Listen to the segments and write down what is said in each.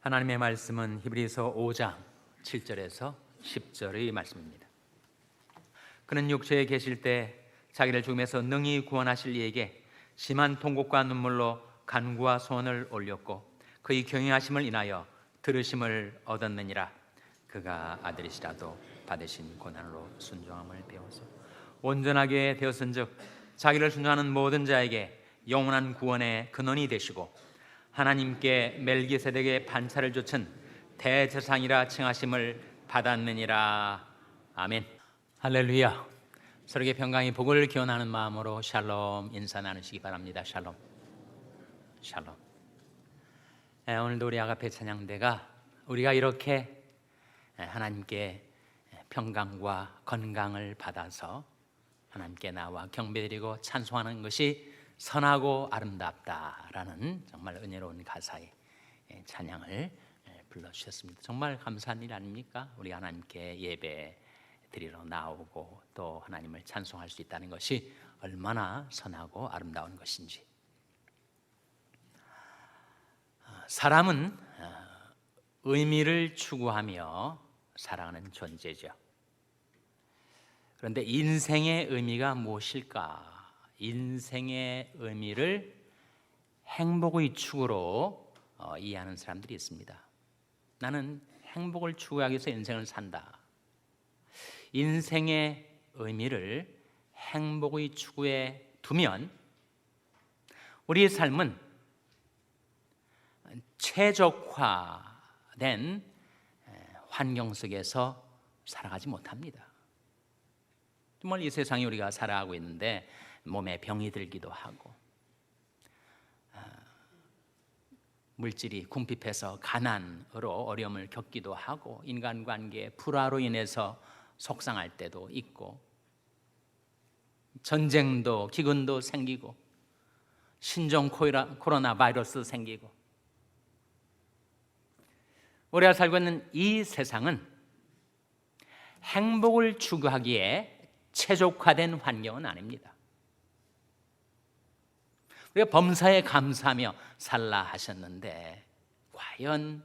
하나님의 말씀은 히브리서 5장 7절에서 10절의 말씀입니다. 그는 육체에 계실 때 자기를 죽음에서 능히 구원하실 이에게 심한 통곡과 눈물로 간구와 소원을 올렸고 그의 경외하심을 인하여 들으심을 얻었느니라. 그가 아들이시라도 받으신 고난으로 순종함을 배워서 온전하게 되었은즉 자기를 순종하는 모든 자에게 영원한 구원의 근원이 되시고 하나님께 멜기세덱의 반차를 좇은 대제사장이라 칭하심을 받았느니라. 아멘. 할렐루야. 서로에게 평강의 복을 기원하는 마음으로 샬롬 인사 나누시기 바랍니다. 샬롬. 샬롬. 오늘도 우리 아가페 찬양대가 우리가 이렇게 하나님께 평강과 건강을 받아서 하나님께 나와 경배드리고 찬송하는 것이 선하고 아름답다라는 정말 은혜로운 가사의 찬양을 불러주셨습니다. 정말 감사한 일 아닙니까? 우리 하나님께 예배 드리러 나오고 또 하나님을 찬송할 수 있다는 것이 얼마나 선하고 아름다운 것인지. 사람은 의미를 추구하며 살아가는 존재죠. 그런데 인생의 의미가 무엇일까? 인생의 의미를 행복의 추구로 이해하는 사람들이 있습니다. 나는 행복을 추구하기 위해서 인생을 산다. 인생의 의미를 행복의 추구에 두면 우리의 삶은 최적화된 환경 속에서 살아가지 못합니다. 정말 이 세상에 우리가 살아가고 있는데 몸에 병이 들기도 하고 물질이 궁핍해서 가난으로 어려움을 겪기도 하고 인간관계 불화로 인해서 속상할 때도 있고 전쟁도 기근도 생기고 신종 코로나 바이러스 생기고 우리가 살고 있는 이 세상은 행복을 추구하기에 최적화된 환경은 아닙니다. 우리가 범사에 감사하며 살라 하셨는데 과연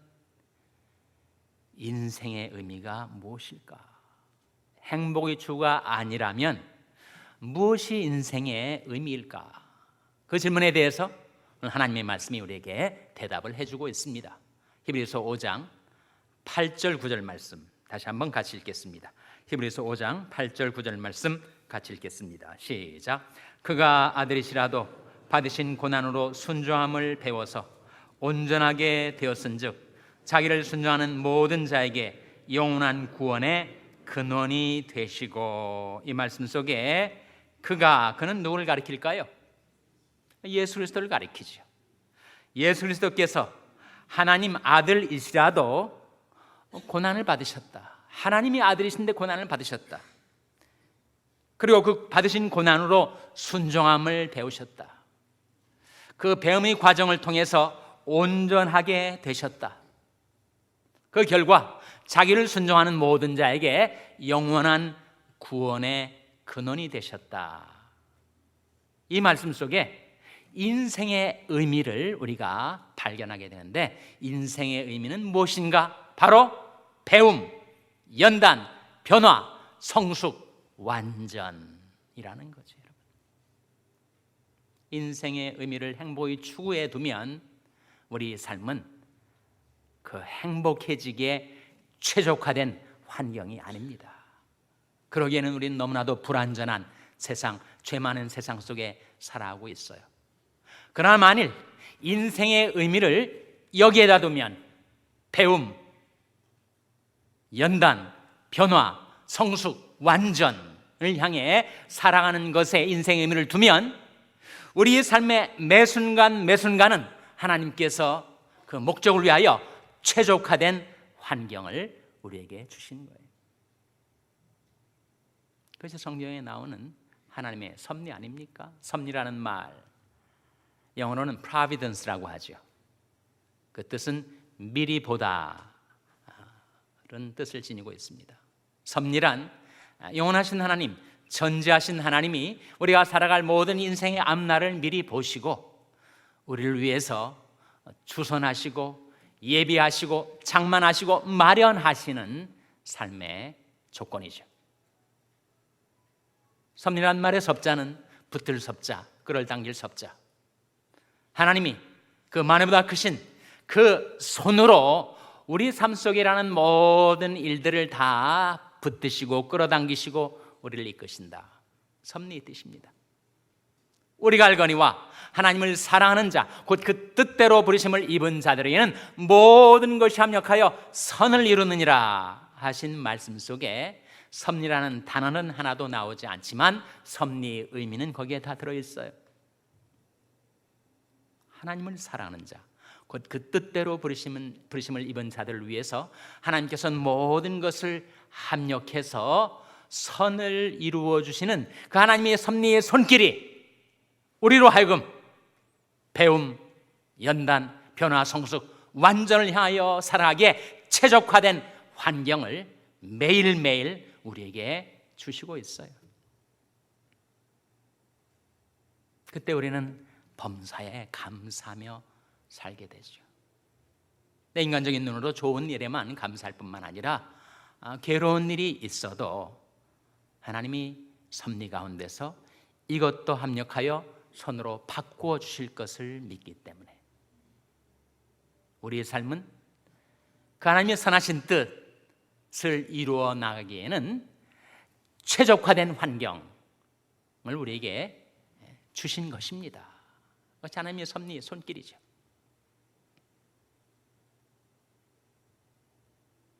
인생의 의미가 무엇일까? 행복의 추구가 아니라면 무엇이 인생의 의미일까? 그 질문에 대해서 하나님의 말씀이 우리에게 대답을 해주고 있습니다. 히브리서 5장 8절 9절 말씀 다시 한번 같이 읽겠습니다. 히브리서 5장 8절 9절 말씀 같이 읽겠습니다. 시작. 그가 아들이시라도 받으신 고난으로 순종함을 배워서 온전하게 되었은즉 자기를 순종하는 모든 자에게 영원한 구원의 근원이 되시고. 이 말씀 속에 그는 누구를 가리킬까요? 예수 그리스도를 가리키죠. 예수 그리스도께서 하나님 아들이시라도 고난을 받으셨다. 하나님이 아들이신데 고난을 받으셨다. 그리고 그 받으신 고난으로 순종함을 배우셨다. 그 배움의 과정을 통해서 온전하게 되셨다. 그 결과 자기를 순종하는 모든 자에게 영원한 구원의 근원이 되셨다. 이 말씀 속에 인생의 의미를 우리가 발견하게 되는데 인생의 의미는 무엇인가? 바로 배움, 연단, 변화, 성숙, 완전이라는 거죠. 인생의 의미를 행복의 추구에 두면 우리 삶은 그 행복해지기에 최적화된 환경이 아닙니다. 그러기에는 우리는 너무나도 불완전한 세상, 죄 많은 세상 속에 살아가고 있어요. 그러나 만일 인생의 의미를 여기에다 두면 배움, 연단, 변화, 성숙, 완전을 향해 살아가는 것에 인생의 의미를 두면 우리의 삶의 매 순간 매 순간은 하나님께서 그 목적을 위하여 최적화된 환경을 우리에게 주신 거예요. 그래서 성경에 나오는 하나님의 섭리 아닙니까? 섭리라는 말 영어로는 providence라고 하죠. 그 뜻은 미리 보다 그런 뜻을 지니고 있습니다. 섭리란 영원하신 하나님, 전지하신 하나님이 우리가 살아갈 모든 인생의 앞날을 미리 보시고 우리를 위해서 주선하시고 예비하시고 장만하시고 마련하시는 삶의 조건이죠. 섭리란 말의 섭자는 붙들 섭자, 끌어당길 섭자. 하나님이 그 만물보다 크신 그 손으로 우리 삶 속에 일어나는 모든 일들을 다 붙드시고 끌어당기시고 우리를 이끄신다. 섭리의 뜻입니다. 우리가 알거니와 하나님을 사랑하는 자, 곧 그 뜻대로 부르심을 입은 자들에게는 모든 것이 합력하여 선을 이루느니라 하신 말씀 속에 섭리라는 단어는 하나도 나오지 않지만 섭리의 의미는 거기에 다 들어있어요. 하나님을 사랑하는 자, 곧 그 뜻대로 부르심을 입은 자들을 위해서 하나님께서는 모든 것을 합력해서 선을 이루어 주시는 그 하나님의 섭리의 손길이 우리로 하여금 배움, 연단, 변화, 성숙, 완전을 향하여 살아가기에 최적화된 환경을 매일매일 우리에게 주시고 있어요. 그때 우리는 범사에 감사하며 살게 되죠. 내 인간적인 눈으로 좋은 일에만 감사할 뿐만 아니라 괴로운 일이 있어도 하나님이 섭리 가운데서 이것도 합력하여 선으로 바꾸어 주실 것을 믿기 때문에 우리의 삶은 그 하나님의 선하신 뜻을 이루어 나가기에는 최적화된 환경을 우리에게 주신 것입니다. 그것이 하나님의 섭리의 손길이죠.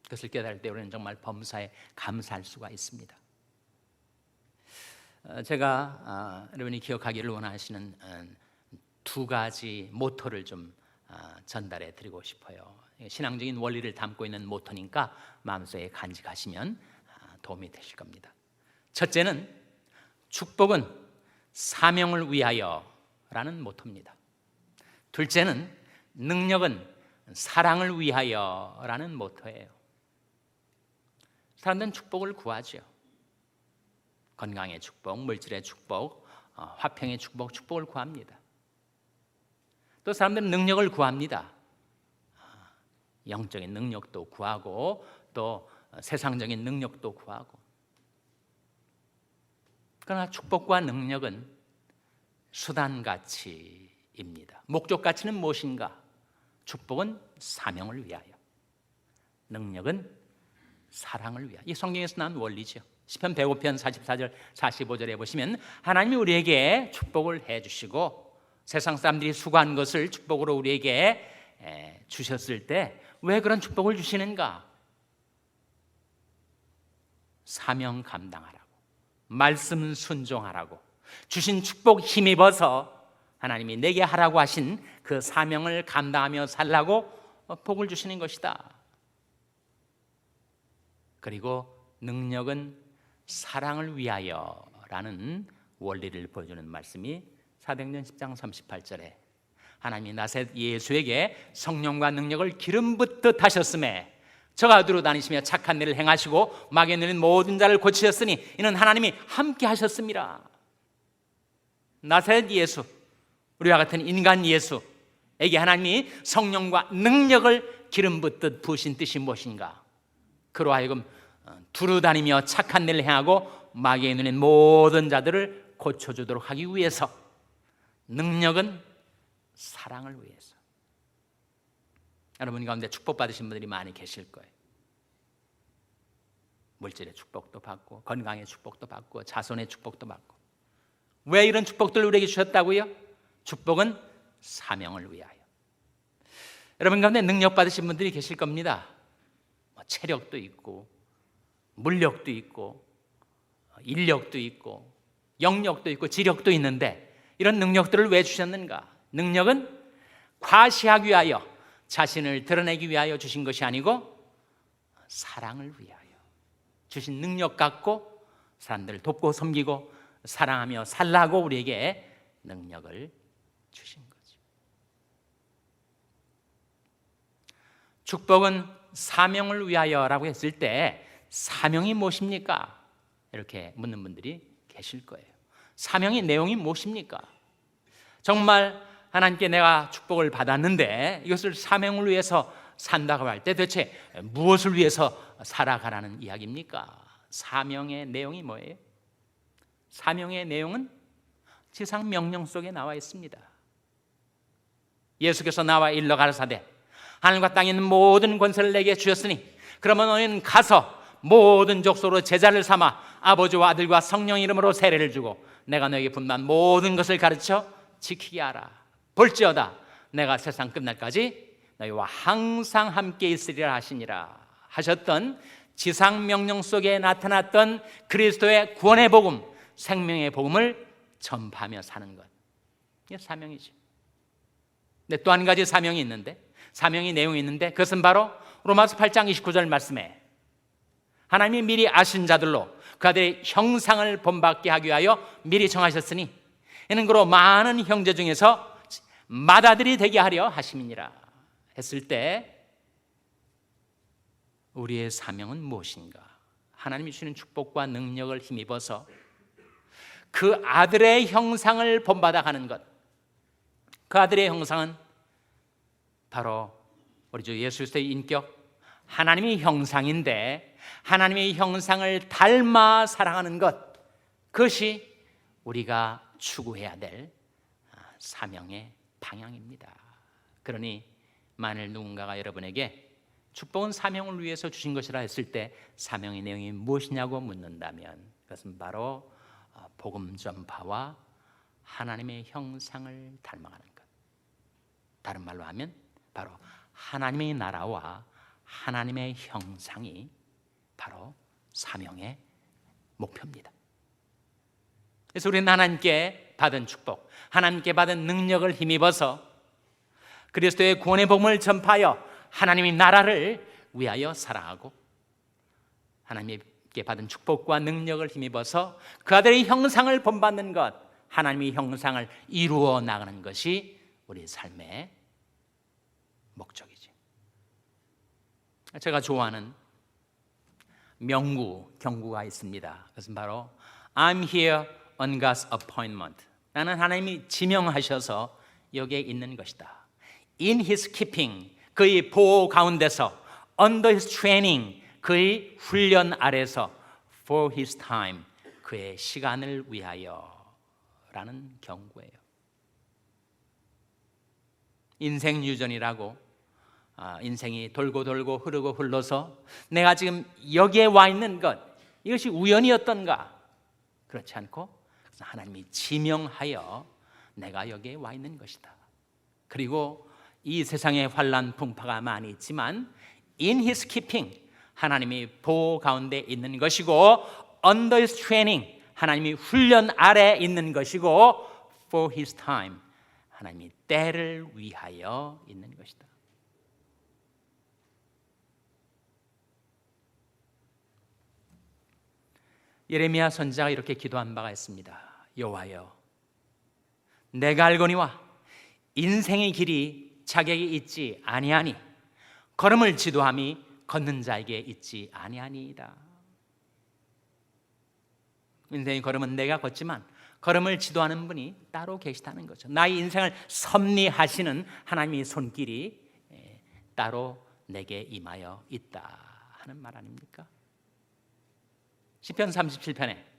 그것을 깨달을 때 우리는 정말 범사에 감사할 수가 있습니다. 제가 여러분이 기억하기를 원하시는 두 가지 모토를 좀 전달해 드리고 싶어요. 신앙적인 원리를 담고 있는 모토니까 마음속에 간직하시면 도움이 되실 겁니다. 첫째는 축복은 사명을 위하여라는 모토입니다. 둘째는 능력은 사랑을 위하여라는 모토예요. 사람들은 축복을 구하죠. 건강의 축복, 물질의 축복, 화평의 축복, 축복을 구합니다. 또 사람들은 능력을 구합니다. 영적인 능력도 구하고 또 세상적인 능력도 구하고. 그러나 축복과 능력은 수단가치입니다. 목적가치는 무엇인가? 축복은 사명을 위하여, 능력은 사랑을 위하여. 이 성경에서 나온 원리죠. 시편 105편 44절 45절에 보시면 하나님이 우리에게 축복을 해주시고 세상 사람들이 수고한 것을 축복으로 우리에게 주셨을 때 왜 그런 축복을 주시는가? 사명 감당하라고, 말씀 순종하라고, 주신 축복 힘입어서 하나님이 내게 하라고 하신 그 사명을 감당하며 살라고 복을 주시는 것이다. 그리고 능력은 사랑을 위하여라는 원리를 보여주는 말씀이 사도행전 10장 38절에 하나님이 나사렛 예수에게 성령과 능력을 기름 붓듯 하셨음에 저가 두루 다니시며 착한 일을 행하시고 마귀에 눌린 모든 자를 고치셨으니 이는 하나님이 함께 하셨습니다. 나사렛 예수, 우리와 같은 인간 예수에게 하나님이 성령과 능력을 기름 붓듯 부으신 뜻이 무엇인가? 그로 하여금 두루 다니며 착한 일을 행하고 마귀에 눌린 모든 자들을 고쳐주도록 하기 위해서, 능력은 사랑을 위해서. 여러분 가운데 축복받으신 분들이 많이 계실 거예요. 물질의 축복도 받고 건강의 축복도 받고 자손의 축복도 받고. 왜 이런 축복들을 우리에게 주셨다고요? 축복은 사명을 위하여. 여러분 가운데 능력 받으신 분들이 계실 겁니다. 체력도 있고 물력도 있고 인력도 있고 영력도 있고 지력도 있는데 이런 능력들을 왜 주셨는가? 능력은 과시하기 위하여, 자신을 드러내기 위하여 주신 것이 아니고 사랑을 위하여 주신 능력 갖고 사람들을 돕고 섬기고 사랑하며 살라고 우리에게 능력을 주신 거죠. 축복은 사명을 위하여라고 했을 때 사명이 무엇입니까? 이렇게 묻는 분들이 계실 거예요. 사명의 내용이 무엇입니까? 정말 하나님께 내가 축복을 받았는데 이것을 사명을 위해서 산다고 할 때 대체 무엇을 위해서 살아가라는 이야기입니까? 사명의 내용이 뭐예요? 사명의 내용은 지상 명령 속에 나와 있습니다. 예수께서 나와 일러 가라사대 하늘과 땅에 있는 모든 권세를 내게 주셨으니 그러면 너희는 가서 모든 족속으로 제자를 삼아 아버지와 아들과 성령 이름으로 세례를 주고 내가 너에게 분부한 모든 것을 가르쳐 지키게 하라. 볼지어다 내가 세상 끝날까지 너희와 항상 함께 있으리라 하시니라 하셨던 지상 명령 속에 나타났던 그리스도의 구원의 복음, 생명의 복음을 전파하며 사는 것, 이게 사명이죠. 근데 또 한 가지 사명이 있는데, 사명의 내용이 있는데 그것은 바로 로마서 8장 29절 말씀에 하나님이 미리 아신 자들로 그 아들의 형상을 본받게 하기 위하여 미리 정하셨으니 이는 그로 많은 형제 중에서 맏아들이 되게 하려 하심이니라 했을 때 우리의 사명은 무엇인가? 하나님이 주시는 축복과 능력을 힘입어서 그 아들의 형상을 본받아 가는 것, 그 아들의 형상은 바로 우리 주 예수 그리스도의 인격, 하나님의 형상인데 하나님의 형상을 닮아 살아가는 것, 그것이 우리가 추구해야 될 사명의 방향입니다. 그러니 만일 누군가가 여러분에게 축복은 사명을 위해서 주신 것이라 했을 때 사명의 내용이 무엇이냐고 묻는다면 그것은 바로 복음 전파와 하나님의 형상을 닮아가는 것, 다른 말로 하면 바로 하나님의 나라와 하나님의 형상이 바로 사명의 목표입니다. 그래서 우리는 하나님께 받은 축복, 하나님께 받은 능력을 힘입어서 그리스도의 구원의 복음을 전파하여 하나님의 나라를 위하여 살아가고 하나님께 받은 축복과 능력을 힘입어서 그 아들의 형상을 본받는 것, 하나님의 형상을 이루어 나가는 것이 우리 삶의 목적이지. 제가 좋아하는 명구, 경구가 있습니다. 그것은 바로 I'm here on God's appointment. 나는 하나님이 지명하셔서 여기에 있는 것이다. In His keeping, 그의 보호 가운데서, under His training, 그의 훈련 아래서, for His time, 그의 시간을 위하여 라는 경고예요. 인생 유전이라고 인생이 돌고 돌고 흐르고 흘러서 내가 지금 여기에 와 있는 것, 이것이 우연이었던가? 그렇지 않고 하나님이 지명하여 내가 여기에 와 있는 것이다. 그리고 이 세상에 환난 풍파가 많이 있지만 in His keeping, 하나님이 보호 가운데 있는 것이고 under His training, 하나님이 훈련 아래 있는 것이고 for His time, 하나님이 때를 위하여 있는 것이다. 예레미야 선지자가 이렇게 기도한 바가 있습니다. 여호와여, 내가 알거니와 인생의 길이 자격이 있지 아니하니 걸음을 지도함이 걷는 자에게 있지 아니하니이다. 인생의 걸음은 내가 걷지만 걸음을 지도하는 분이 따로 계시다는 거죠. 나의 인생을 섭리하시는 하나님의 손길이 따로 내게 임하여 있다 하는 말 아닙니까? 시편 37편에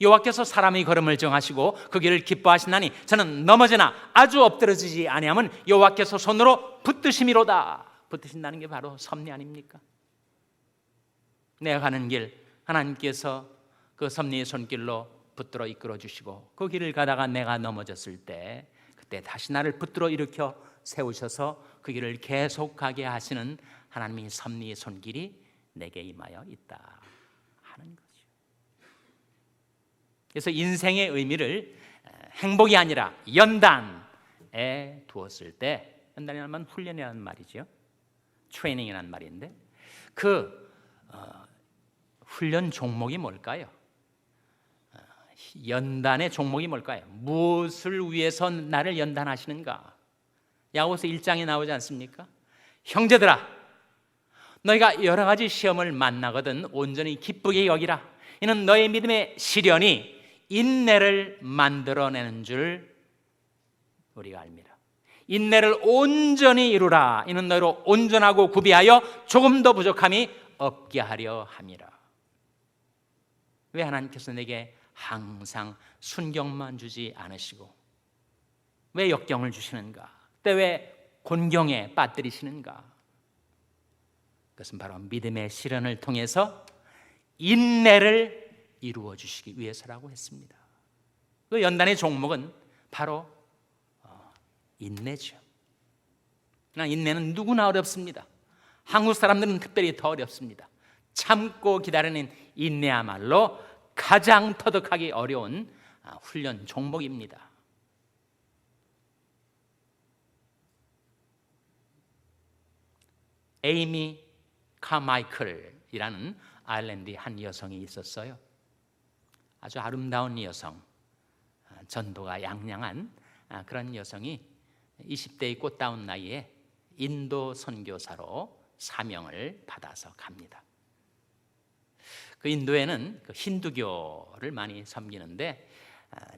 여호와께서 사람의 걸음을 정하시고 그 길을 기뻐하시나니 저는 넘어지나 아주 엎드러지지 아니하면 여호와께서 손으로 붙드심이로다. 붙드신다는 게 바로 섭리 아닙니까? 내가 가는 길 하나님께서 그 섭리의 손길로 붙들어 이끌어 주시고 그 길을 가다가 내가 넘어졌을 때 그때 다시 나를 붙들어 일으켜 세우셔서 그 길을 계속하게 하시는 하나님의 섭리의 손길이 내게 임하여 있다 하는 거죠. 그래서 인생의 의미를 행복이 아니라 연단에 두었을 때, 연단이라는 말은 훈련이라는 말이죠. 트레이닝이라는 말인데 그 훈련 종목이 뭘까요? 연단의 종목이 뭘까요? 무엇을 위해서 나를 연단하시는가? 야고보서 1장에 나오지 않습니까? 형제들아, 너희가 여러 가지 시험을 만나거든 온전히 기쁘게 여기라. 이는 너의 믿음의 시련이 인내를 만들어내는 줄 우리가 압니다. 인내를 온전히 이루라. 이는 너희로 온전하고 구비하여 조금도 부족함이 없게 하려 함이라. 왜 하나님께서 내게 항상 순경만 주지 않으시고 왜 역경을 주시는가? 그때 왜 곤경에 빠뜨리시는가? 그것은 바로 믿음의 실현을 통해서 인내를 이루어 주시기 위해서라고 했습니다. 그 연단의 종목은 바로 인내죠. 그러나 인내는 누구나 어렵습니다. 한국 사람들은 특별히 더 어렵습니다. 참고 기다리는 인내야말로 가장 터득하기 어려운 훈련 종목입니다. 에이미 카마이클이라는 아일랜드의 한 여성이 있었어요. 아주 아름다운 여성, 전도가 양양한 그런 여성이 20대의 꽃다운 나이에 인도 선교사로 사명을 받아서 갑니다. 그 인도에는 그 힌두교를 많이 섬기는데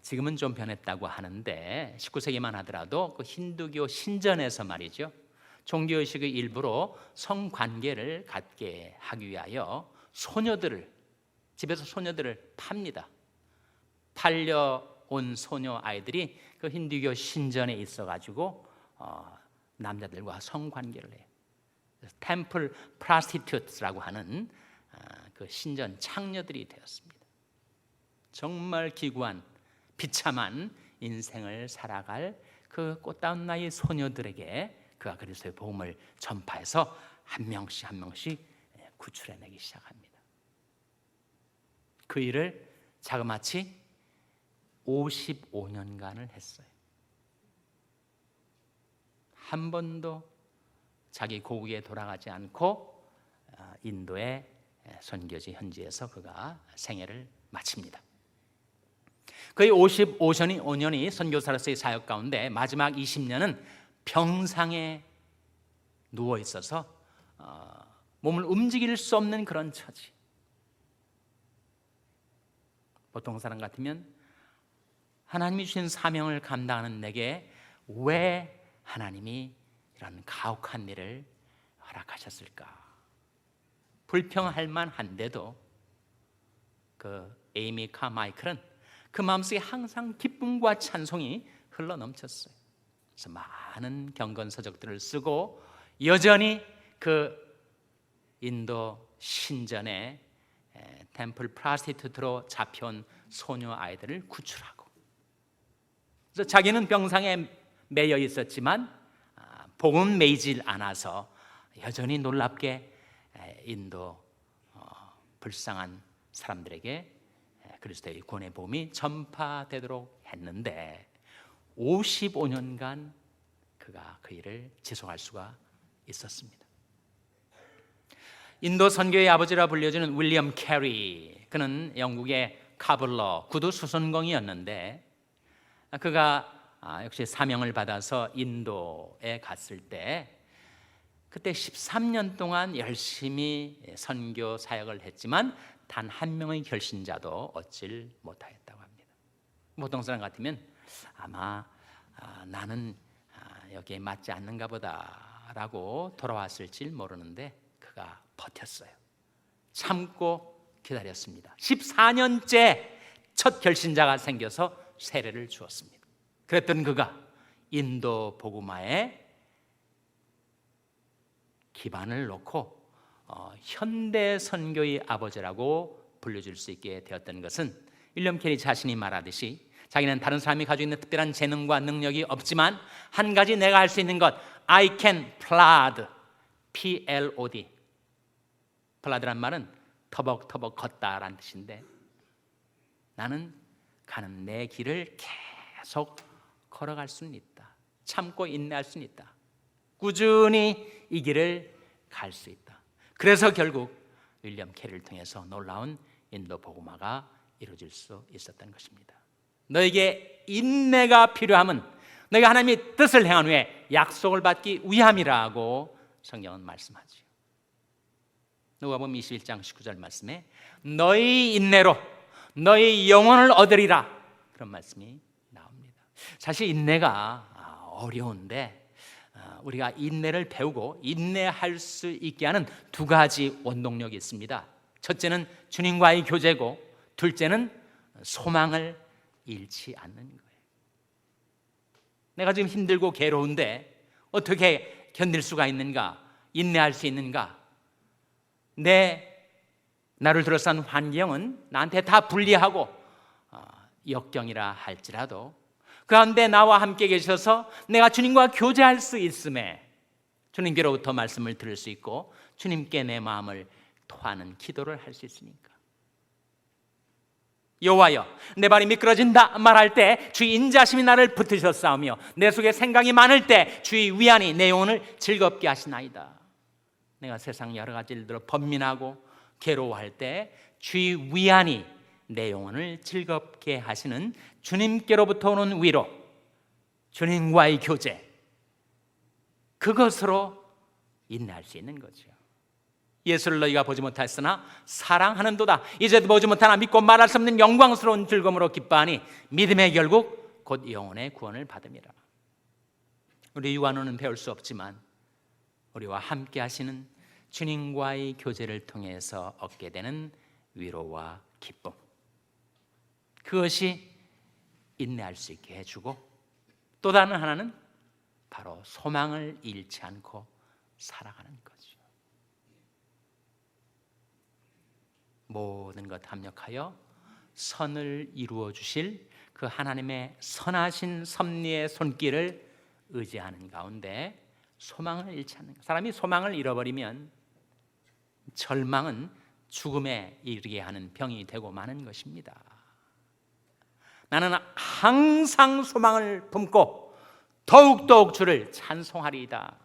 지금은 좀 변했다고 하는데 19세기만 하더라도 그 힌두교 신전에서 말이죠, 종교의식의 일부로 성관계를 갖게 하기 위하여 집에서 소녀들을 팝니다. 팔려온 소녀 아이들이 그 힌두교 신전에 있어가지고 남자들과 성관계를 해요. 템플 프라스티튜트라고 하는 그 신전 창녀들이 되었습니다. 정말 기구한 비참한 인생을 살아갈 그 꽃다운 나이 소녀들에게 그가 그리스도의 복음을 전파해서 한 명씩 한 명씩 구출해내기 시작합니다. 그 일을 자그마치 55년간을 했어요. 한 번도 자기 고국에 돌아가지 않고 인도의 선교지 현지에서 그가 생애를 마칩니다. 거의 55년이 선교사로서의 사역 가운데 마지막 20년은 병상에 누워 있어서 몸을 움직일 수 없는 그런 처지. 보통 사람 같으면 하나님이 주신 사명을 감당하는 내게 왜 하나님이 이런 가혹한 일을 허락하셨을까? 불평할 만한데도 그 에이미 카마이클은 그 마음속에 항상 기쁨과 찬송이 흘러넘쳤어요. 그래서 많은 경건서적들을 쓰고 여전히 그 인도 신전에 템플 프라스티튜트로 잡혀온 소녀 아이들을 구출하고, 그래서 자기는 병상에 매여 있었지만 복음 매이질 않아서 여전히 놀랍게 인도 불쌍한 사람들에게 그리스도의 구원의 복음이 전파되도록 했는데 55년간 그가 그 일을 지속할 수가 있었습니다. 인도 선교의 아버지라 불려지는 윌리엄 캐리, 그는 영국의 카블러 구두 수선공이었는데 그가 역시 사명을 받아서 인도에 갔을 때 그때 13년 동안 열심히 선교 사역을 했지만 단 한 명의 결신자도 얻질 못하였다고 합니다. 보통 사람 같으면 아마 나는 여기에 맞지 않는가 보다라고 돌아왔을지 모르는데 그가 버텼어요. 참고 기다렸습니다. 14년째 첫 결신자가 생겨서 세례를 주었습니다. 그랬던 그가 인도 복음화에 기반을 놓고 현대 선교의 아버지라고 불려줄 수 있게 되었던 것은 윌리엄 캐리 자신이 말하듯이 자기는 다른 사람이 가지고 있는 특별한 재능과 능력이 없지만 한 가지 내가 할 수 있는 것, I can plod, P-L-O-D. 플라드란 말은 터벅터벅 걷다라는 뜻인데 나는 가는 내 길을 계속 걸어갈 수는 있다. 참고 인내할 수는 있다. 꾸준히 이 길을 갈 수 있다. 그래서 결국 윌리엄 캐리를 통해서 놀라운 인도 복음화가 이루어질 수 있었던 것입니다. 너에게 인내가 필요함은 너희가 하나님의 뜻을 행한 후에 약속을 받기 위함이라고 성경은 말씀하지요. 누가복음 21장 19절 말씀에 너희 인내로 너희 영혼을 얻으리라, 그런 말씀이 나옵니다. 사실 인내가 어려운데 우리가 인내를 배우고 인내할 수 있게 하는 두 가지 원동력이 있습니다. 첫째는 주님과의 교제고, 둘째는 소망을 잃지 않는 거예요. 내가 지금 힘들고 괴로운데 어떻게 견딜 수가 있는가? 인내할 수 있는가? 나를 둘러싼 환경은 나한테 다 불리하고 역경이라 할지라도 그 가운데 나와 함께 계셔서 내가 주님과 교제할 수 있음에 주님께로부터 말씀을 들을 수 있고 주님께 내 마음을 토하는 기도를 할 수 있으니까. 여호와여, 내 발이 미끄러진다 말할 때 주의 인자심이 나를 붙드셨사오며 내 속에 생각이 많을 때 주의 위안이 내 영혼을 즐겁게 하시나이다. 내가 세상 여러 가지 일들로 번민하고 괴로워할 때 주의 위안이 내 영혼을 즐겁게 하시는 주님께로부터 오는 위로, 주님과의 교제, 그것으로 인내할 수 있는 거죠. 예수를 너희가 보지 못하였으나 사랑하는도다. 이제도 보지 못하나 믿고 말할 수 없는 영광스러운 즐거움으로 기뻐하니 믿음의 결국 곧 영혼의 구원을 받음이라. 우리 유한어는 배울 수 없지만 우리와 함께 하시는 주님과의 교제를 통해서 얻게 되는 위로와 기쁨, 그것이 인내할 수 있게 해주고, 또 다른 하나는 바로 소망을 잃지 않고 살아가는 거죠. 모든 것 합력하여 선을 이루어 주실 그 하나님의 선하신 섭리의 손길을 의지하는 가운데 소망을 잃지 않는 것. 사람이 소망을 잃어버리면 절망은 죽음에 이르게 하는 병이 되고 마는 것입니다. 나는 항상 소망을 품고 더욱더욱 주를 찬송하리이다.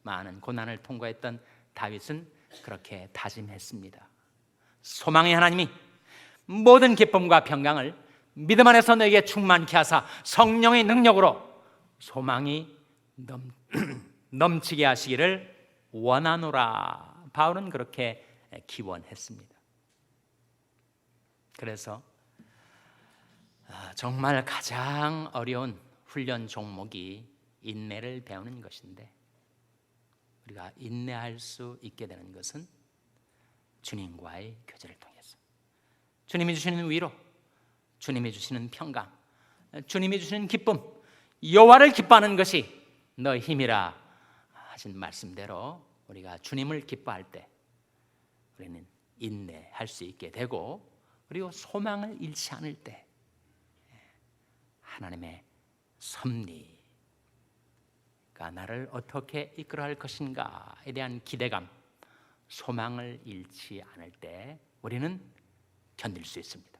많은 고난을 통과했던 다윗은 그렇게 다짐했습니다. 소망의 하나님이 모든 기쁨과 평강을 믿음 안에서 너에게 충만케 하사 성령의 능력으로 소망이 넘치게 하시기를 원하노라. 바울은 그렇게 기원했습니다. 그래서 정말 가장 어려운 훈련 종목이 인내를 배우는 것인데, 우리가 인내할 수 있게 되는 것은 주님과의 교제를 통해서, 주님이 주시는 위로, 주님이 주시는 평강, 주님이 주시는 기쁨, 여호와를 기뻐하는 것이 너의 힘이라 하신 말씀대로 우리가 주님을 기뻐할 때 우리는 인내할 수 있게 되고, 그리고 소망을 잃지 않을 때 하나님의 섭리가 나를 어떻게 이끌어갈 것인가에 대한 기대감, 소망을 잃지 않을 때 우리는 견딜 수 있습니다.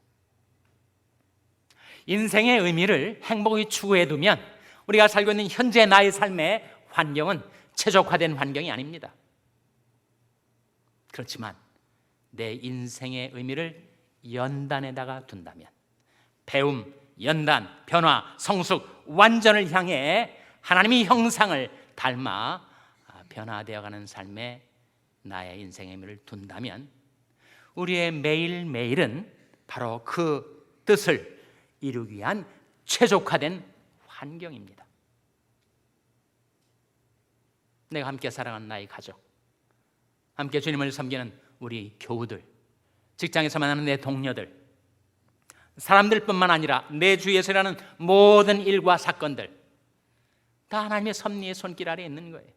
인생의 의미를 행복히 추구해 두면 우리가 살고 있는 현재 나의 삶의 환경은 최적화된 환경이 아닙니다. 그렇지만 내 인생의 의미를 연단에다가 둔다면, 배움, 연단, 변화, 성숙, 완전을 향해 하나님의 형상을 닮아 변화되어가는 삶에 나의 인생의 의미를 둔다면 우리의 매일매일은 바로 그 뜻을 이루기 위한 최적화된 환경입니다. 내가 함께 사랑하는 나의 가족, 함께 주님을 섬기는 우리 교우들, 직장에서 만나는 내 동료들, 사람들뿐만 아니라 내 주위에서 일어나는 모든 일과 사건들 다 하나님의 섭리의 손길 아래 있는 거예요.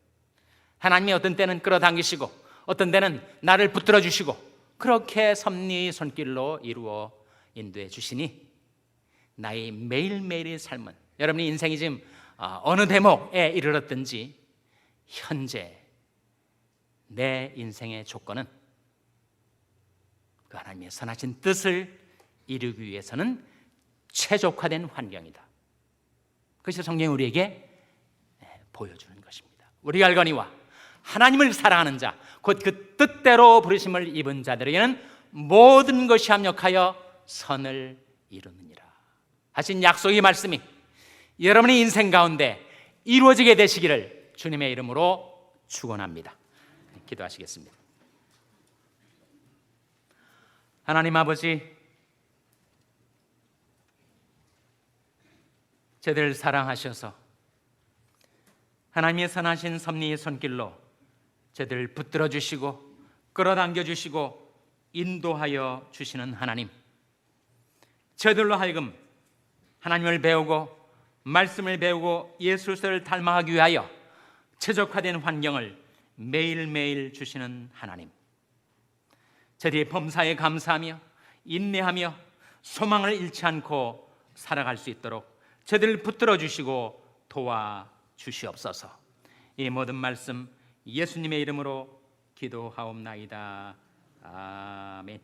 하나님이 어떤 때는 끌어당기시고 어떤 때는 나를 붙들어 주시고 그렇게 섭리의 손길로 이루어 인도해 주시니 나의 매일매일의 삶은, 여러분의 인생이 지금 어느 대목에 이르렀든지 현재 내 인생의 조건은 그 하나님의 선하신 뜻을 이루기 위해서는 최적화된 환경이다. 그것이 성경이 우리에게 보여주는 것입니다. 우리가 알거니와 하나님을 사랑하는 자, 곧 그 뜻대로 부르심을 입은 자들에게는 모든 것이 합력하여 선을 이루느니라 하신 약속의 말씀이 여러분의 인생 가운데 이루어지게 되시기를 주님의 이름으로 축원합니다. 기도하시겠습니다. 하나님 아버지, 저희들 사랑하셔서 하나님의 선하신 섭리의 손길로 저들을 붙들어 주시고 끌어당겨 주시고 인도하여 주시는 하나님, 저들로 하여금 하나님을 배우고 말씀을 배우고 예수 그리스도를 닮아가기 위하여 최적화된 환경을 매일매일 주시는 하나님, 저들의 범사에 감사하며 인내하며 소망을 잃지 않고 살아갈 수 있도록 저들을 붙들어 주시고 도와 주시옵소서. 이 모든 말씀 예수님의 이름으로 기도하옵나이다. 아멘.